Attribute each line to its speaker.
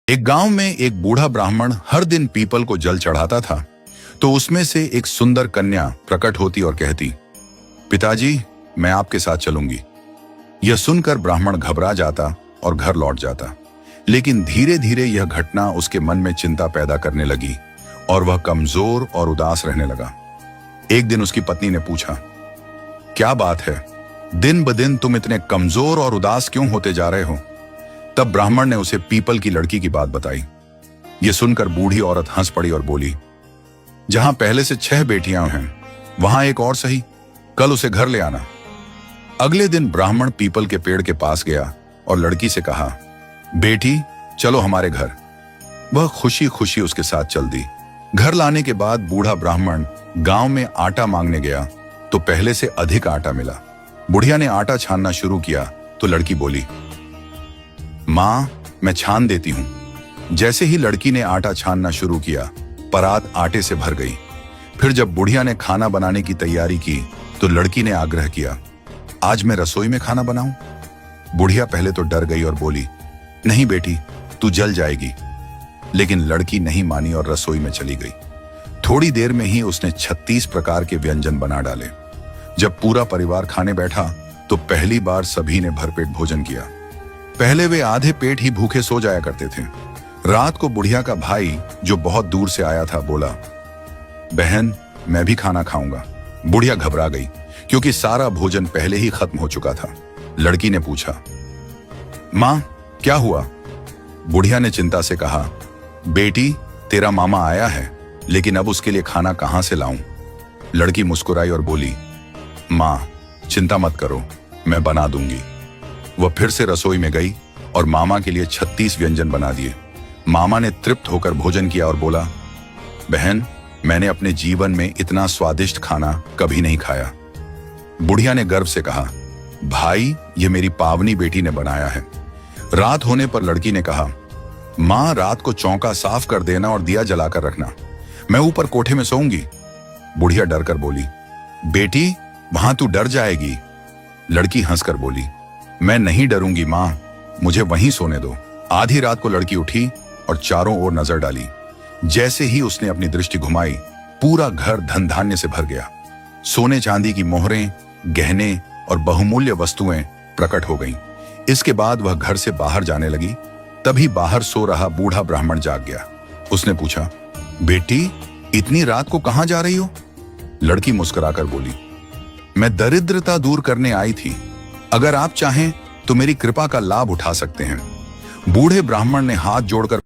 Speaker 1: एक गांव में एक बूढ़ा ब्राह्मण हर दिन पीपल को जल चढ़ाता था। तो उसमें से एक सुंदर कन्या प्रकट होती और कहती, पिताजी, मैं आपके साथ चलूंगी। यह सुनकर ब्राह्मण घबरा जाता और घर लौट जाता। लेकिन धीरे धीरे यह घटना उसके मन में चिंता पैदा करने लगी और वह कमजोर और उदास रहने लगा। एक दिन उसकी पत्नी ने पूछा, क्या बात है, दिन ब दिन तुम इतने कमजोर और उदास क्यों होते जा रहे हो? तब ब्राह्मण ने उसे पीपल की लड़की की बात बताई। यह सुनकर बूढ़ी औरत हंस पड़ी और बोली, जहां पहले से 6 बेटियां हैं, वहां एक और सही, कल उसे घर ले आना। अगले दिन ब्राह्मण पीपल के पेड़ के पास गया और लड़की से कहा, बेटी, चलो हमारे घर। वह खुशी खुशी उसके साथ चल दी। घर लाने के बाद बूढ़ा ब्राह्मण गांव में आटा मांगने गया तो पहले से अधिक आटा मिला। बुढ़िया ने आटा छानना शुरू किया तो लड़की बोली, मां, मैं छान देती हूं। जैसे ही लड़की ने आटा छानना शुरू किया, परात आटे से भर गई। फिर जब बुढ़िया ने खाना बनाने की तैयारी की तो लड़की ने आग्रह किया, आज मैं रसोई में खाना बनाऊं? बुढ़िया पहले तो डर गई और बोली, नहीं बेटी, तू जल जाएगी। लेकिन लड़की नहीं मानी और रसोई में चली गई। थोड़ी देर में ही उसने 36 प्रकार के व्यंजन बना डाले। जब पूरा परिवार खाने बैठा तो पहली बार सभी ने भरपेट भोजन किया। पहले वे आधे पेट ही भूखे सो जाया करते थे। रात को बुढ़िया का भाई, जो बहुत दूर से आया था, बोला, बहन, मैं भी खाना खाऊंगा। बुढ़िया घबरा गई क्योंकि सारा भोजन पहले ही खत्म हो चुका था। लड़की ने पूछा, मां, क्या हुआ? बुढ़िया ने चिंता से कहा, बेटी, तेरा मामा आया है, लेकिन अब उसके लिए खाना कहां से लाऊं? लड़की मुस्कुराई और बोली, मां, चिंता मत करो, मैं बना दूंगी। वह फिर से रसोई में गई और मामा के लिए 36 व्यंजन बना दिए। मामा ने तृप्त होकर भोजन किया और बोला, बहन, मैंने अपने जीवन में इतना स्वादिष्ट खाना कभी नहीं खाया। बुढ़िया ने गर्व से कहा, भाई, ये मेरी पावनी बेटी ने बनाया है। रात होने पर लड़की ने कहा, मां, रात को चौका साफ कर देना और दिया जलाकर रखना, मैं ऊपर कोठे में सोऊंगी। बुढ़िया डरकर बोली, बेटी, वहां तू डर जाएगी। लड़की हंसकर बोली, मैं नहीं डरूंगी मां, मुझे वहीं सोने दो। आधी रात को लड़की उठी और चारों ओर नजर डाली। जैसे ही उसने अपनी दृष्टि घुमाई, पूरा घर धन धान्य से भर गया। सोने चांदी की मोहरें, गहने और बहुमूल्य वस्तुएं प्रकट हो गईं। इसके बाद वह घर से बाहर जाने लगी। तभी बाहर सो रहा बूढ़ा ब्राह्मण जाग गया। उसने पूछा, बेटी, इतनी रात को कहां जा रही हो? लड़की मुस्कुराकर बोली, मैं दरिद्रता दूर करने आई थी। अगर आप चाहें तो मेरी कृपा का लाभ उठा सकते हैं। बूढ़े ब्राह्मण ने हाथ जोड़कर